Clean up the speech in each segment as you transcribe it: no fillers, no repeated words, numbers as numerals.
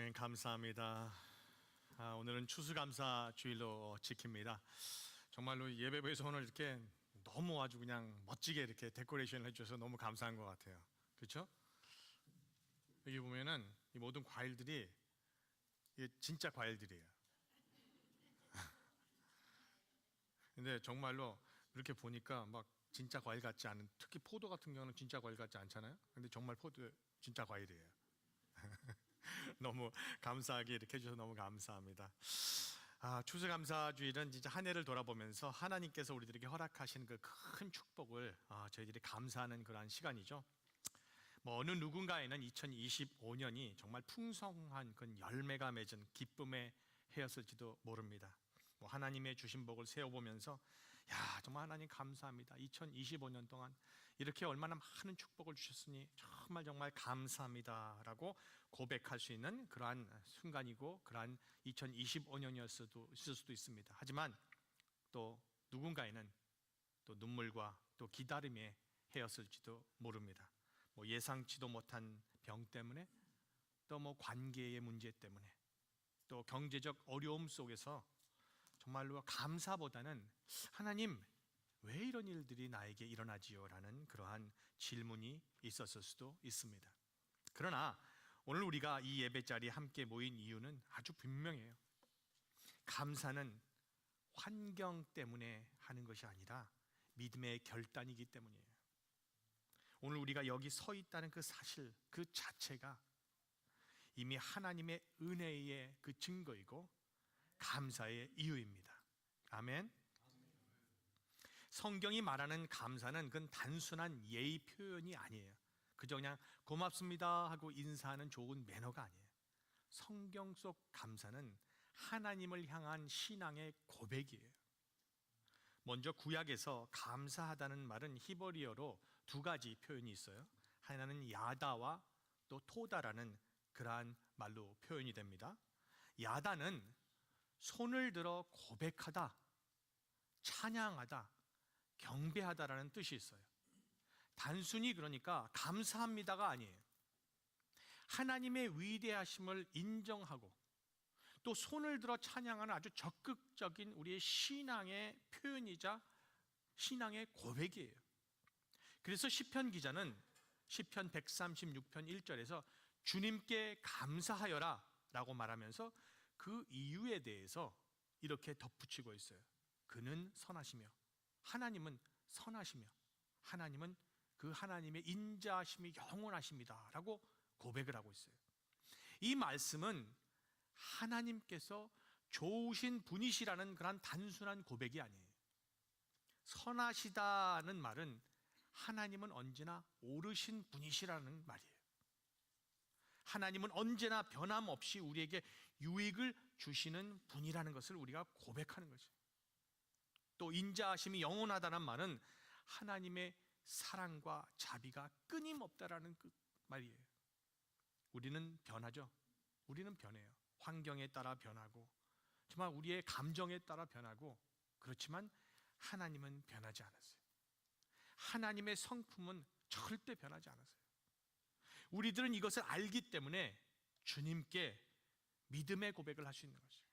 아멘. 감사합니다. 오늘은 추수감사 주일로 지킵니다. 정말로 예배부에서 오늘 이렇게 너무 아주 그냥 멋지게 이렇게 데코레이션을 해주셔서 너무 감사한 것 같아요. 그렇죠? 여기 보면은 이 모든 과일들이 이게 진짜 과일들이에요. 근데 정말로 이렇게 보니까 막 진짜 과일 같지 않은, 특히 포도 같은 경우는 진짜 과일 같지 않잖아요. 근데 정말 포도 진짜 과일이에요. 너무 감사하게 이렇게 해주셔서 너무 감사합니다. 추수감사주일은 진짜 한 해를 돌아보면서 하나님께서 우리들에게 허락하신 그 큰 축복을 저희들이 감사하는 그러한 시간이죠. 어느 누군가에는 2025년이 정말 풍성한 그 열매가 맺은 기쁨의 해였을지도 모릅니다. 하나님의 주신 복을 세어보면서 정말 하나님 감사합니다. 2025년 동안 이렇게 얼마나 많은 축복을 주셨으니 정말 감사합니다 라고 고백할 수 있는 그러한 순간이고 그러한 2025년이었을 수도 있습니다. 하지만 또 누군가에는 또 눈물과 또 기다림의 해였을지도 모릅니다. 예상치도 못한 병 때문에 또 관계의 문제 때문에 또 경제적 어려움 속에서 정말로 감사보다는 하나님 왜 이런 일들이 나에게 일어나지요? 라는 그러한 질문이 있었을 수도 있습니다. 그러나 오늘 우리가 이 예배 자리에 함께 모인 이유는 아주 분명해요. 감사는 환경 때문에 하는 것이 아니라 믿음의 결단이기 때문이에요. 오늘 우리가 여기 서 있다는 그 사실 그 자체가 이미 하나님의 은혜의 그 증거이고 감사의 이유입니다. 아멘. 성경이 말하는 감사는 그건 단순한 예의 표현이 아니에요. 그저 그냥 고맙습니다 하고 인사하는 좋은 매너가 아니에요. 성경 속 감사는 하나님을 향한 신앙의 고백이에요. 먼저 구약에서 감사하다는 말은 히브리어로 두 가지 표현이 있어요. 하나는 야다와 또 토다라는 그러한 말로 표현이 됩니다. 야다는 손을 들어 고백하다, 찬양하다, 경배하다라는 뜻이 있어요. 단순히 그러니까 감사합니다가 아니에요. 하나님의 위대하심을 인정하고 또 손을 들어 찬양하는 아주 적극적인 우리의 신앙의 표현이자 신앙의 고백이에요. 그래서 시편 기자는 시편 136편 1절에서 주님께 감사하여라 라고 말하면서 그 이유에 대해서 이렇게 덧붙이고 있어요. 그는 선하시며 하나님은 선하시며 하나님은 그 하나님의 인자하심이 영원하십니다 라고 고백을 하고 있어요. 이 말씀은 하나님께서 좋으신 분이시라는 그런 단순한 고백이 아니에요. 선하시다는 말은 하나님은 언제나 옳으신 분이시라는 말이에요. 하나님은 언제나 변함없이 우리에게 유익을 주시는 분이라는 것을 우리가 고백하는 거죠. 또 인자하심이 영원하다는 말은 하나님의 사랑과 자비가 끊임없다라는 그 말이에요. 우리는 변하죠. 우리는 변해요. 환경에 따라 변하고 정말 우리의 감정에 따라 변하고 그렇지만 하나님은 변하지 않았어요. 하나님의 성품은 절대 변하지 않았어요. 우리들은 이것을 알기 때문에 주님께 믿음의 고백을 할 수 있는 것이에요.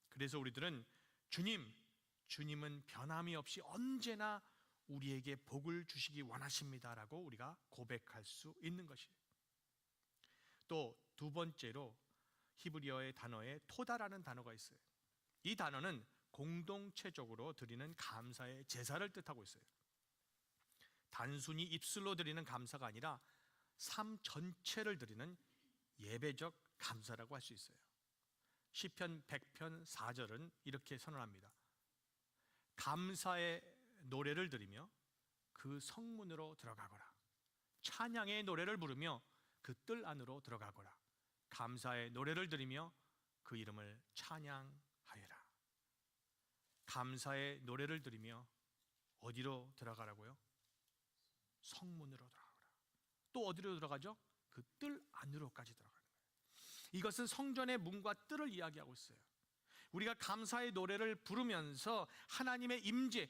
그래서 우리들은 주님은 변함이 없이 언제나 우리에게 복을 주시기 원하십니다라고 우리가 고백할 수 있는 것이에요. 또 두 번째로 히브리어의 단어에 토다라는 단어가 있어요. 이 단어는 공동체적으로 드리는 감사의 제사를 뜻하고 있어요. 단순히 입술로 드리는 감사가 아니라 삶 전체를 드리는 예배적 감사라고 할 수 있어요. 시편 100편 4절은 이렇게 선언합니다. 감사의 노래를 드리며 그 성문으로 들어가거라. 찬양의 노래를 부르며 그 뜰 안으로 들어가거라. 감사의 노래를 드리며 그 이름을 찬양하여라. 감사의 노래를 드리며 어디로 들어가라고요? 성문으로 들어가라. 또 어디로 들어가죠? 그 뜰 안으로까지 들어가는 거예요. 이것은 성전의 문과 뜰을 이야기하고 있어요. 우리가 감사의 노래를 부르면서 하나님의 임재,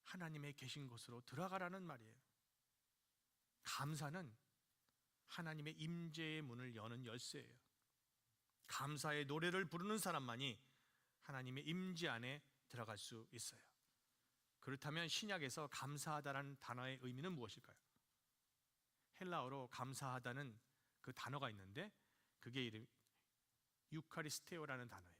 하나님의 계신 곳으로 들어가라는 말이에요. 감사는 하나님의 임재의 문을 여는 열쇠예요. 감사의 노래를 부르는 사람만이 하나님의 임재 안에 들어갈 수 있어요. 그렇다면 신약에서 감사하다라는 단어의 의미는 무엇일까요? 헬라어로 감사하다는 그 단어가 있는데 그게 이름 유카리스테오라는 단어예요.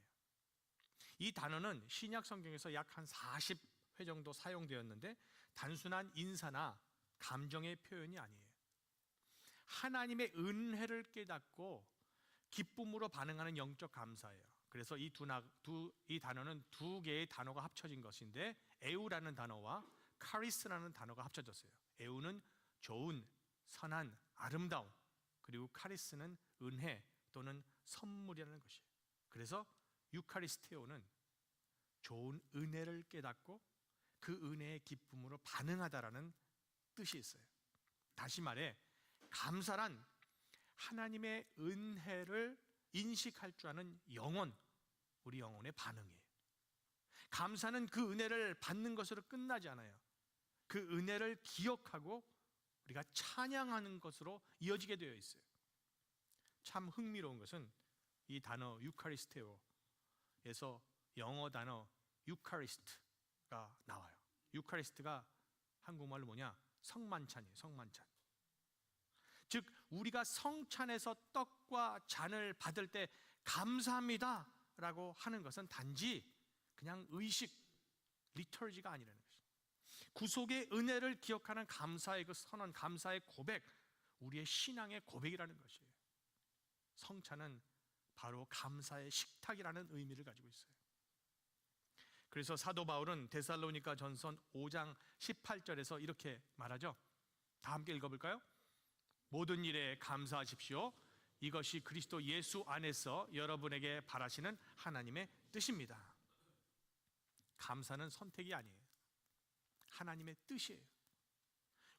이 단어는 신약 성경에서 약 한 40회 정도 사용되었는데 단순한 인사나 감정의 표현이 아니에요. 하나님의 은혜를 깨닫고 기쁨으로 반응하는 영적 감사예요. 그래서 이 단어는 두 개의 단어가 합쳐진 것인데 에우라는 단어와 카리스라는 단어가 합쳐졌어요. 에우는 좋은, 선한, 아름다움, 그리고 카리스는 은혜 또는 선물이라는 것이에요. 그래서 유카리스테오는 좋은 은혜를 깨닫고 그 은혜의 기쁨으로 반응하다라는 뜻이 있어요. 다시 말해 감사란 하나님의 은혜를 인식할 줄 아는 영혼, 우리 영혼의 반응이에요. 감사는 그 은혜를 받는 것으로 끝나지 않아요. 그 은혜를 기억하고 우리가 찬양하는 것으로 이어지게 되어 있어요. 참 흥미로운 것은 이 단어 유카리스테오에서 영어 단어 유카리스트가 나와요. 유카리스트가 한국말로 뭐냐? 성만찬이에요. 성만찬. 즉 우리가 성찬에서 떡과 잔을 받을 때 감사합니다 라고 하는 것은 단지 그냥 의식, 리터지가 아니라는 것입니다. 구속의 은혜를 기억하는 감사의 그 선언, 감사의 고백, 우리의 신앙의 고백이라는 것이에요. 성찬은 바로 감사의 식탁이라는 의미를 가지고 있어요. 그래서 사도 바울은 데살로니가 전서 5장 18절에서 이렇게 말하죠. 다 함께 읽어볼까요? 모든 일에 감사하십시오. 이것이 그리스도 예수 안에서 여러분에게 바라시는 하나님의 뜻입니다. 감사는 선택이 아니에요. 하나님의 뜻이에요.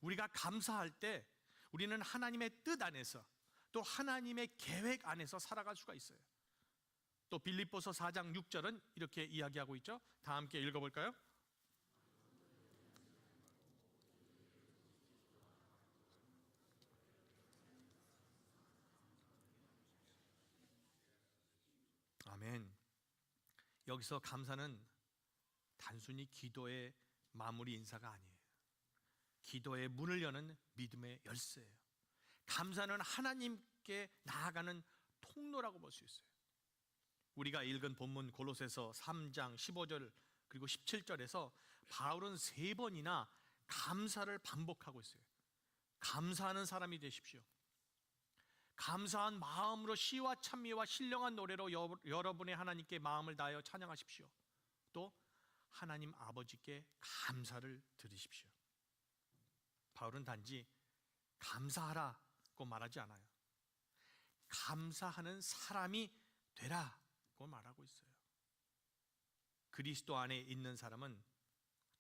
우리가 감사할 때 우리는 하나님의 뜻 안에서 또 하나님의 계획 안에서 살아갈 수가 있어요. 또 빌립보서 4장 6절은 이렇게 이야기하고 있죠. 다 함께 읽어볼까요? 아멘. 여기서 감사는 단순히 기도의 마무리 인사가 아니에요. 기도의 문을 여는 믿음의 열쇠예요. 감사는 하나님께 나아가는 통로라고 볼 수 있어요. 우리가 읽은 본문 골로새서 3장 15절 그리고 17절에서 바울은 3번이나 감사를 반복하고 있어요. 감사하는 사람이 되십시오. 감사한 마음으로 시와 찬미와 신령한 노래로 여러분의 하나님께 마음을 다하여 찬양하십시오. 또 하나님 아버지께 감사를 드리십시오. 바울은 단지 감사하라고 말하지 않아요. 감사하는 사람이 되라고 말하고 있어요. 그리스도 안에 있는 사람은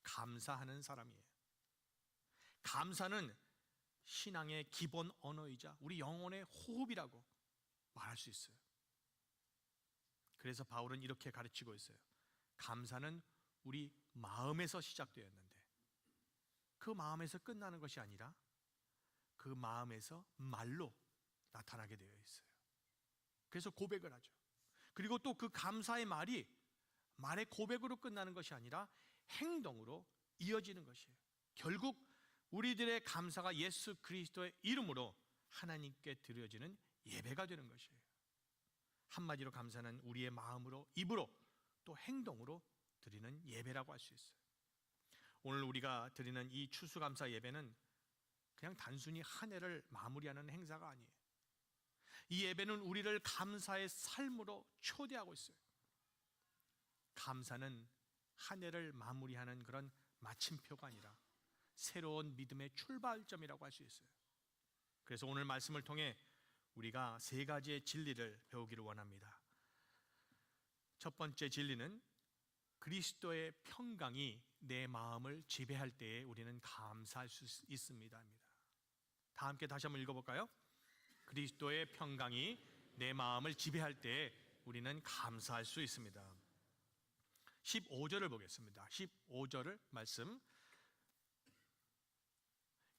감사하는 사람이에요. 감사는 신앙의 기본 언어이자 우리 영혼의 호흡이라고 말할 수 있어요. 그래서 바울은 이렇게 가르치고 있어요. 감사는 우리 마음에서 시작되었는데 그 마음에서 끝나는 것이 아니라 그 마음에서 말로 나타나게 되어 있어요. 그래서 고백을 하죠. 그리고 또 그 감사의 말이 말의 고백으로 끝나는 것이 아니라 행동으로 이어지는 것이에요. 결국 우리들의 감사가 예수 그리스도의 이름으로 하나님께 드려지는 예배가 되는 것이에요. 한마디로 감사는 우리의 마음으로, 입으로, 또 행동으로 드리는 예배라고 할 수 있어요. 오늘 우리가 드리는 이 추수감사 예배는 그냥 단순히 한 해를 마무리하는 행사가 아니에요. 이 예배는 우리를 감사의 삶으로 초대하고 있어요. 감사는 한 해를 마무리하는 그런 마침표가 아니라 새로운 믿음의 출발점이라고 할 수 있어요. 그래서 오늘 말씀을 통해 우리가 3가지의 진리를 배우기를 원합니다. 첫 번째 진리는 그리스도의 평강이 내 마음을 지배할 때에 우리는 감사할 수 있습니다. 다 함께 다시 한번 읽어볼까요? 그리스도의 평강이 내 마음을 지배할 때에 우리는 감사할 수 있습니다. 15절을 보겠습니다. 15절을 말씀.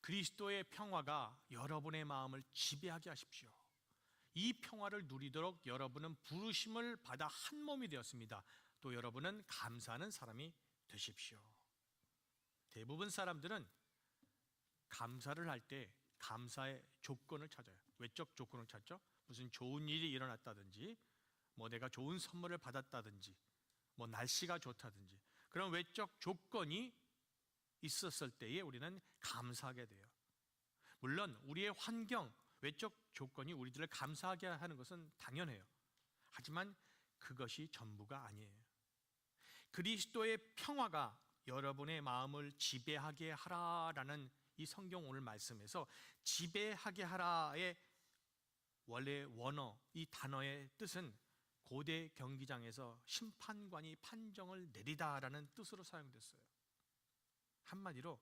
그리스도의 평화가 여러분의 마음을 지배하게 하십시오. 이 평화를 누리도록 여러분은 부르심을 받아 한 몸이 되었습니다. 또 여러분은 감사하는 사람이 되십시오. 대부분 사람들은 감사를 할 때 감사의 조건을 찾아요. 외적 조건을 찾죠. 무슨 좋은 일이 일어났다든지, 뭐 내가 좋은 선물을 받았다든지, 뭐 날씨가 좋다든지, 그런 외적 조건이 있었을 때에 우리는 감사하게 돼요. 물론 우리의 환경, 외적 조건이 우리들을 감사하게 하는 것은 당연해요. 하지만 그것이 전부가 아니에요. 그리스도의 평화가 여러분의 마음을 지배하게 하라라는 이 성경 오늘 말씀에서 지배하게 하라의 원래 원어, 이 단어의 뜻은 고대 경기장에서 심판관이 판정을 내리다라는 뜻으로 사용됐어요. 한마디로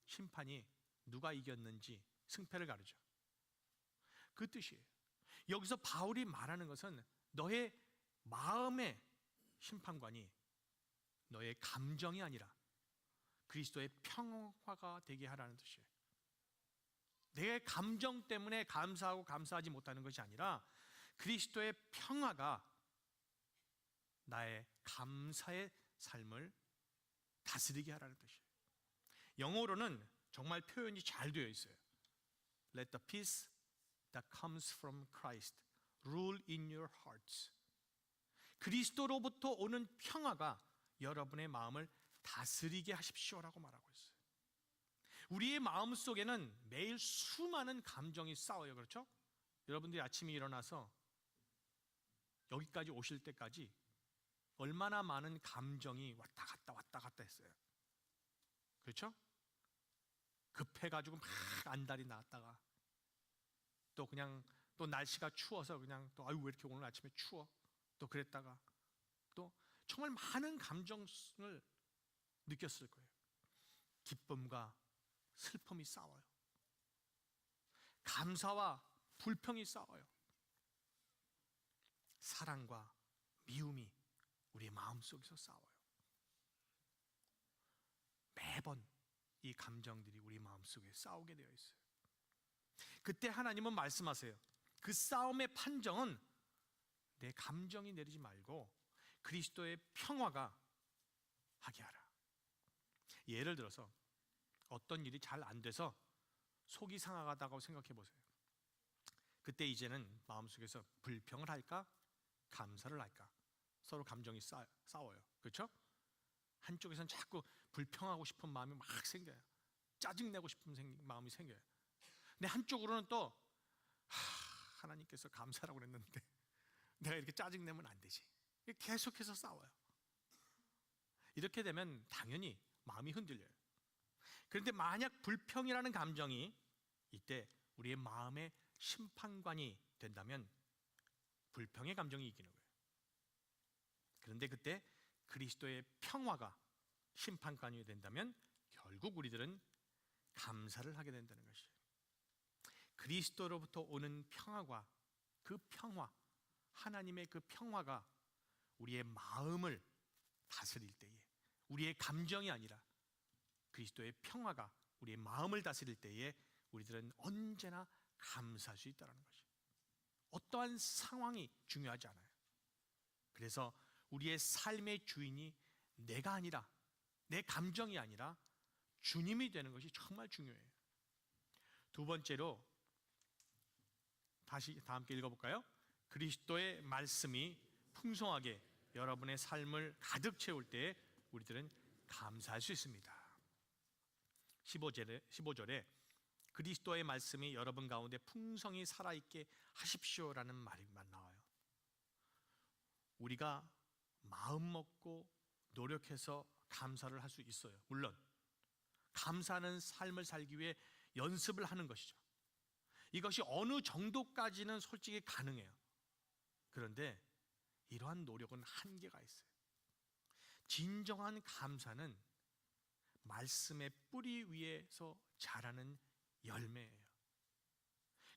심판이 누가 이겼는지 승패를 가르죠. 그 뜻이에요. 여기서 바울이 말하는 것은 너의 마음의 심판관이 너의 감정이 아니라 그리스도의 평화가 되게 하라는 뜻이에요. 내 감정 때문에 감사하고 감사하지 못하는 것이 아니라 그리스도의 평화가 나의 감사의 삶을 다스리게 하라는 뜻이에요. 영어로는 정말 표현이 잘 되어 있어요. Let the peace that comes from Christ rule in your hearts. 그리스도로부터 오는 평화가 여러분의 마음을 다스리게 하십시오라고 말하고 있어요. 우리의 마음 속에는 매일 수많은 감정이 싸워요. 그렇죠? 여러분들이 아침에 일어나서 여기까지 오실 때까지 얼마나 많은 감정이 왔다 갔다 했어요. 그렇죠? 급해가지고 막 안달이 났다가 또 그냥 또 날씨가 추워서 그냥 또 아유 왜 이렇게 오늘 아침에 추워 또 그랬다가 또 정말 많은 감정을 느꼈을 거예요. 기쁨과 슬픔이 싸워요. 감사와 불평이 싸워요. 사랑과 미움이 우리의 마음속에서 싸워요. 매번 이 감정들이 우리 마음속에 싸우게 되어 있어요. 그때 하나님은 말씀하세요. 그 싸움의 판정은 내 감정이 내리지 말고 그리스도의 평화가 하게 하라. 예를 들어서 어떤 일이 잘 안 돼서 속이 상하다고 생각해 보세요. 그때 이제는 마음속에서 불평을 할까? 감사를 할까? 서로 감정이 싸워요. 그렇죠? 한쪽에서는 자꾸 불평하고 싶은 마음이 막 생겨요. 짜증내고 싶은 마음이 생겨요. 근데 한쪽으로는 또 하나님께서 감사라고 그랬는데 내가 이렇게 짜증내면 안 되지. 계속해서 싸워요. 이렇게 되면 당연히 마음이 흔들려요. 그런데 만약 불평이라는 감정이 이때 우리의 마음의 심판관이 된다면 불평의 감정이 이기는 거예요. 그런데 그때 그리스도의 평화가 심판관이 된다면 결국 우리들은 감사를 하게 된다는 것이에요. 그리스도로부터 오는 평화가 그 평화, 하나님의 그 평화가 우리의 마음을 다스릴 때에 우리의 감정이 아니라 그리스도의 평화가 우리의 마음을 다스릴 때에 우리들은 언제나 감사할 수 있다는 것이에요. 어떠한 상황이 중요하지 않아요. 그래서 우리의 삶의 주인이 내가 아니라 내 감정이 아니라 주님이 되는 것이 정말 중요해요. 두 번째로 다시 다 함께 읽어볼까요? 그리스도의 말씀이 풍성하게 여러분의 삶을 가득 채울 때 우리들은 감사할 수 있습니다. 15절에 그리스도의 말씀이 여러분 가운데 풍성히 살아있게 하십시오라는 말만 나와요. 우리가 마음 먹고 노력해서 감사를 할 수 있어요. 물론 감사하는 삶을 살기 위해 연습을 하는 것이죠. 이것이 어느 정도까지는 솔직히 가능해요. 그런데 이러한 노력은 한계가 있어요. 진정한 감사는 말씀의 뿌리 위에서 자라는 열매예요.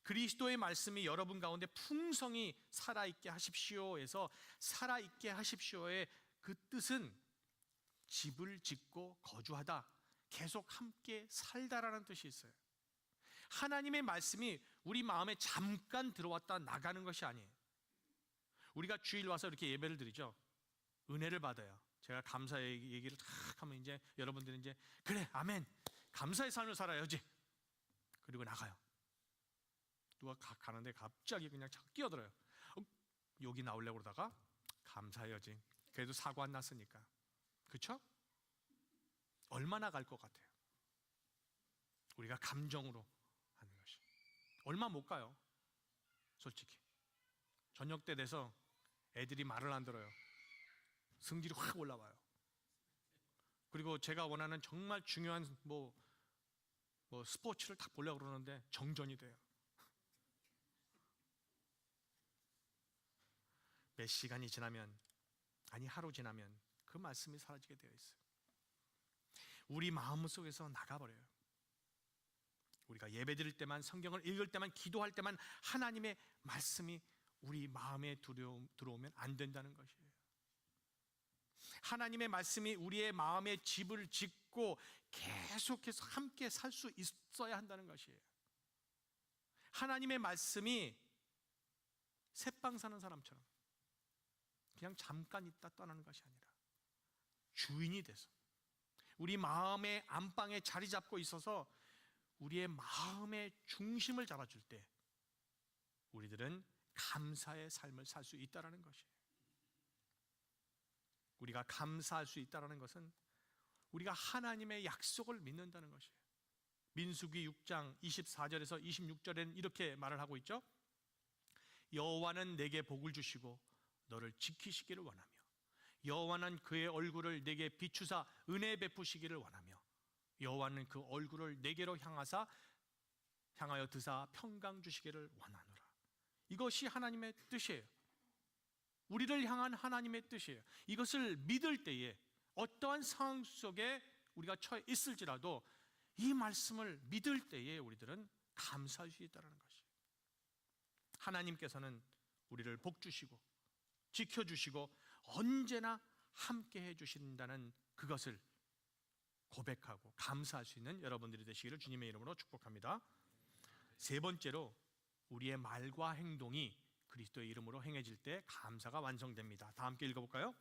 그리스도의 말씀이 여러분 가운데 풍성히 살아있게 하십시오에서 살아있게 하십시오의 그 뜻은 집을 짓고 거주하다, 계속 함께 살다라는 뜻이 있어요. 하나님의 말씀이 우리 마음에 잠깐 들어왔다 나가는 것이 아니에요. 우리가 주일 와서 이렇게 예배를 드리죠. 은혜를 받아요. 제가 감사의 얘기를 탁 하면 이제 여러분들은 이제 그래 아멘 감사의 삶을 살아야지. 그리고 나가요. 누가 가는데 갑자기 그냥 끼어들어요. 여기 나오려고 그러다가 감사해야지. 그래도 사고 안 났으니까. 그렇죠? 얼마나 갈 것 같아요? 우리가 감정으로 하는 것이. 얼마 못 가요. 솔직히. 저녁 때 돼서 애들이 말을 안 들어요. 성질이 확 올라와요. 그리고 제가 원하는 정말 중요한 스포츠를 딱 보려고 그러는데 정전이 돼요. 몇 시간이 지나면, 아니 하루 지나면 그 말씀이 사라지게 되어 있어요. 우리 마음 속에서 나가버려요. 우리가 예배드릴 때만, 성경을 읽을 때만, 기도할 때만 하나님의 말씀이 우리 마음에 들어오면 안 된다는 것이에요. 하나님의 말씀이 우리의 마음에 집을 짓고 계속해서 함께 살 수 있어야 한다는 것이에요. 하나님의 말씀이 새빵 사는 사람처럼 그냥 잠깐 있다 떠나는 것이 아니라 주인이 돼서 우리 마음의 안방에 자리 잡고 있어서 우리의 마음의 중심을 잡아줄 때 우리들은 감사의 삶을 살 수 있다는 것이에요. 우리가 감사할 수 있다는 것은 우리가 하나님의 약속을 믿는다는 것이에요. 민수기 6장 24절에서 26절에는 이렇게 말을 하고 있죠. 여호와는 내게 복을 주시고 너를 지키시기를 원하며 여호와는 그의 얼굴을 내게 비추사 은혜 베푸시기를 원하며 여호와는 그 얼굴을 내게로 향하여 드사 평강 주시기를 원하노라. 이것이 하나님의 뜻이에요. 우리를 향한 하나님의 뜻이에요. 이것을 믿을 때에 어떠한 상황 속에 우리가 처해 있을지라도 이 말씀을 믿을 때에 우리들은 감사할 수 있다는 것이에요. 하나님께서는 우리를 복 주시고 지켜주시고 언제나 함께 해주신다는 그것을 고백하고 감사할 수 있는 여러분들이 되시기를 주님의 이름으로 축복합니다. 세 번째로 우리의 말과 행동이 그리스도의 이름으로 행해질 때 감사가 완성됩니다. 다 함께 읽어볼까요?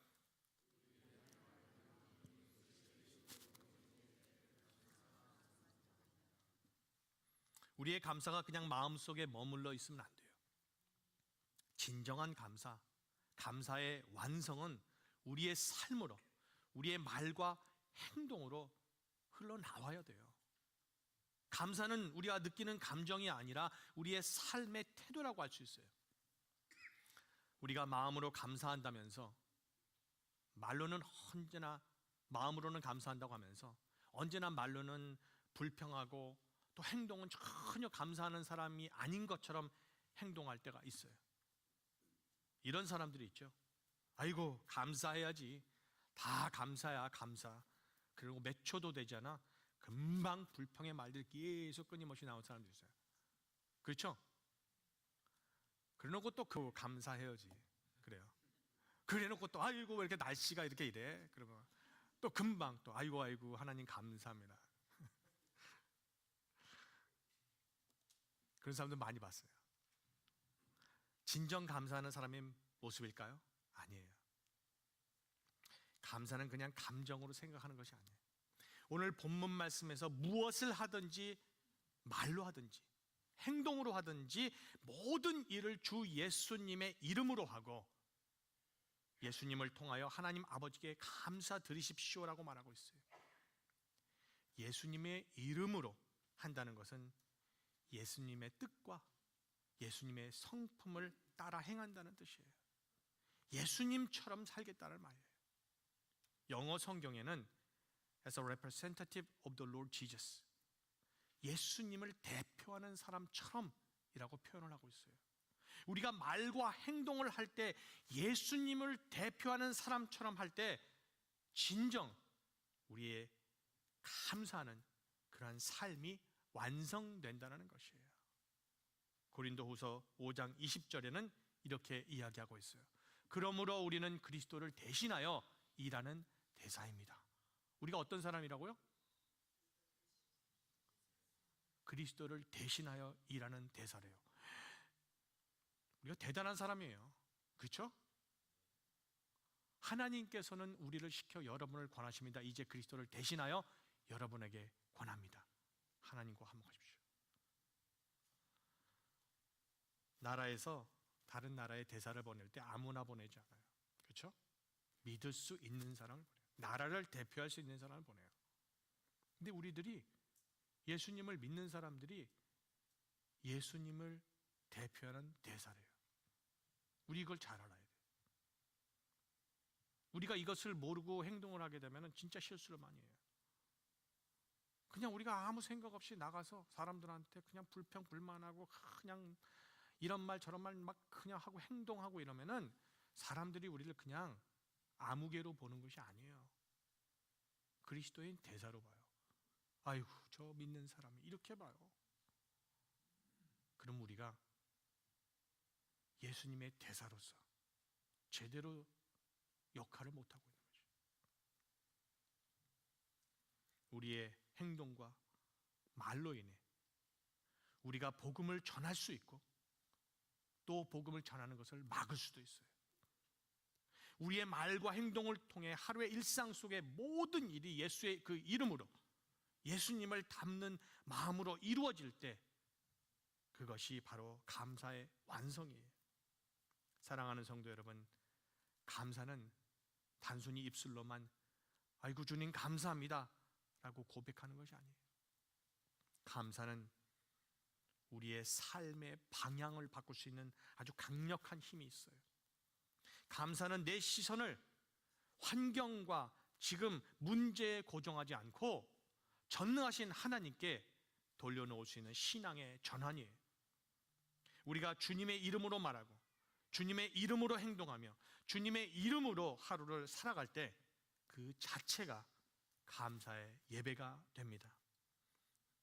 우리의 감사가 그냥 마음속에 머물러 있으면 안 돼요. 진정한 감사, 감사의 완성은 우리의 삶으로, 우리의 말과 행동으로 흘러나와야 돼요. 감사는 우리가 느끼는 감정이 아니라 우리의 삶의 태도라고 할 수 있어요. 우리가 마음으로 감사한다면서 말로는 언제나 마음으로는 감사한다고 하면서 언제나 말로는 불평하고 또 행동은 전혀 감사하는 사람이 아닌 것처럼 행동할 때가 있어요. 이런 사람들이 있죠. 아이고 감사해야지. 다 감사야 감사. 그리고 몇 초도 되지 않아 금방 불평의 말들이 계속 끊임없이 나온 사람들이 있어요. 그렇죠? 그래놓고 또 그 감사해야지. 그래요. 그래놓고 또 아이고 왜 이렇게 날씨가 이렇게 이래. 그러면 또 금방 또 아이고 하나님 감사합니다. 그런 사람들 많이 봤어요. 진정 감사하는 사람의 모습일까요? 아니에요. 감사는 그냥 감정으로 생각하는 것이 아니에요. 오늘 본문 말씀에서 무엇을 하든지 말로 하든지 행동으로 하든지 모든 일을 주 예수님의 이름으로 하고 예수님을 통하여 하나님 아버지께 감사드리십시오라고 말하고 있어요. 예수님의 이름으로 한다는 것은 예수님의 뜻과 예수님의 성품을 따라 행한다는 뜻이에요. 예수님처럼 살겠다는 말이에요. 영어 성경에는 As a representative of the Lord Jesus, 예수님을 대표하는 사람처럼 이라고 표현을 하고 있어요. 우리가 말과 행동을 할 때 예수님을 대표하는 사람처럼 할 때 진정 우리의 감사하는 그러한 삶이 완성된다는 것이에요. 고린도후서 5장 20절에는 이렇게 이야기하고 있어요. 그러므로 우리는 그리스도를 대신하여 일하는 대사입니다. 우리가 어떤 사람이라고요? 그리스도를 대신하여 일하는 대사래요. 우리가 대단한 사람이에요. 그렇죠? 하나님께서는 우리를 시켜 여러분을 권하십니다. 이제 그리스도를 대신하여 여러분에게 권합니다. 하나님과 화목하십시오. 나라에서 다른 나라에 대사를 보낼 때 아무나 보내지 않아요. 그렇죠? 믿을 수 있는 사람을 보내요. 나라를 대표할 수 있는 사람을 보내요. 근데 우리들이 예수님을 믿는 사람들이 예수님을 대표하는 대사래요. 우리 이걸 잘 알아야 돼요. 우리가 이것을 모르고 행동을 하게 되면 진짜 실수를 많이 해요. 그냥 우리가 아무 생각 없이 나가서 사람들한테 그냥 불평 불만하고 그냥 이런 말 저런 말 막 그냥 하고 행동하고 이러면은 사람들이 우리를 그냥 아무개로 보는 것이 아니에요. 그리스도인 대사로 봐요. 아이고 저 믿는 사람이 이렇게 봐요. 그럼 우리가 예수님의 대사로서 제대로 역할을 못하고 있는 거죠. 우리의 행동과 말로 인해 우리가 복음을 전할 수 있고 또 복음을 전하는 것을 막을 수도 있어요. 우리의 말과 행동을 통해 하루의 일상 속의 모든 일이 예수의 그 이름으로 예수님을 담는 마음으로 이루어질 때 그것이 바로 감사의 완성이에요. 사랑하는 성도 여러분, 감사는 단순히 입술로만 아이고 주님 감사합니다 라고 고백하는 것이 아니에요. 감사는 우리의 삶의 방향을 바꿀 수 있는 아주 강력한 힘이 있어요. 감사는 내 시선을 환경과 지금 문제에 고정하지 않고 전능하신 하나님께 돌려놓을 수 있는 신앙의 전환이에요. 우리가 주님의 이름으로 말하고 주님의 이름으로 행동하며 주님의 이름으로 하루를 살아갈 때 그 자체가 감사의 예배가 됩니다.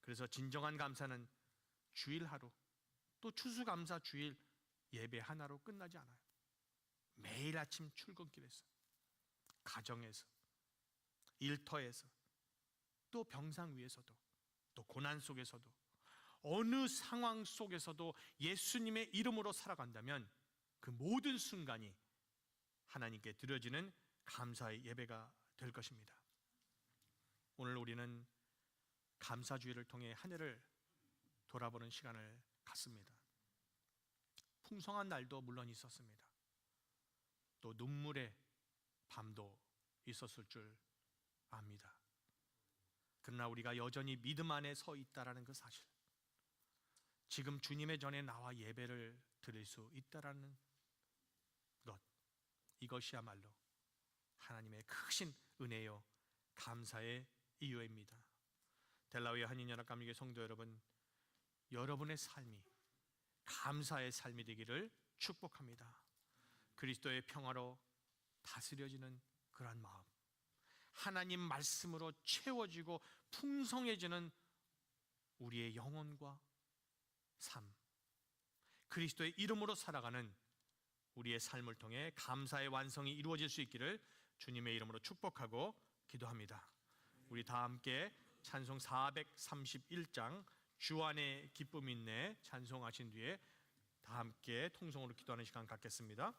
그래서 진정한 감사는 주일 하루 또 추수감사 주일 예배 하나로 끝나지 않아요. 매일 아침 출근길에서, 가정에서, 일터에서, 또 병상 위에서도, 또 고난 속에서도, 어느 상황 속에서도 예수님의 이름으로 살아간다면 그 모든 순간이 하나님께 드려지는 감사의 예배가 될 것입니다. 오늘 우리는 감사주의를 통해 한 해를 돌아보는 시간을 갖습니다. 풍성한 날도 물론 있었습니다. 또 눈물의 밤도 있었을 줄 압니다. 그러나 우리가 여전히 믿음 안에 서 있다라는 그 사실, 지금 주님의 전에 나와 예배를 드릴 수 있다라는 것, 이것이야말로 하나님의 크신 은혜요 감사의 이유입니다. 델라위아 한인연합감리교회 성도 여러분, 여러분의 삶이 감사의 삶이 되기를 축복합니다. 그리스도의 평화로 다스려지는 그러한 마음, 하나님 말씀으로 채워지고 풍성해지는 우리의 영혼과 삶, 그리스도의 이름으로 살아가는 우리의 삶을 통해 감사의 완성이 이루어질 수 있기를 주님의 이름으로 축복하고 기도합니다. 우리 다 함께 찬송 431장 주 안에 기쁨 있네 찬송하신 뒤에 다 함께 통성으로 기도하는 시간 갖겠습니다.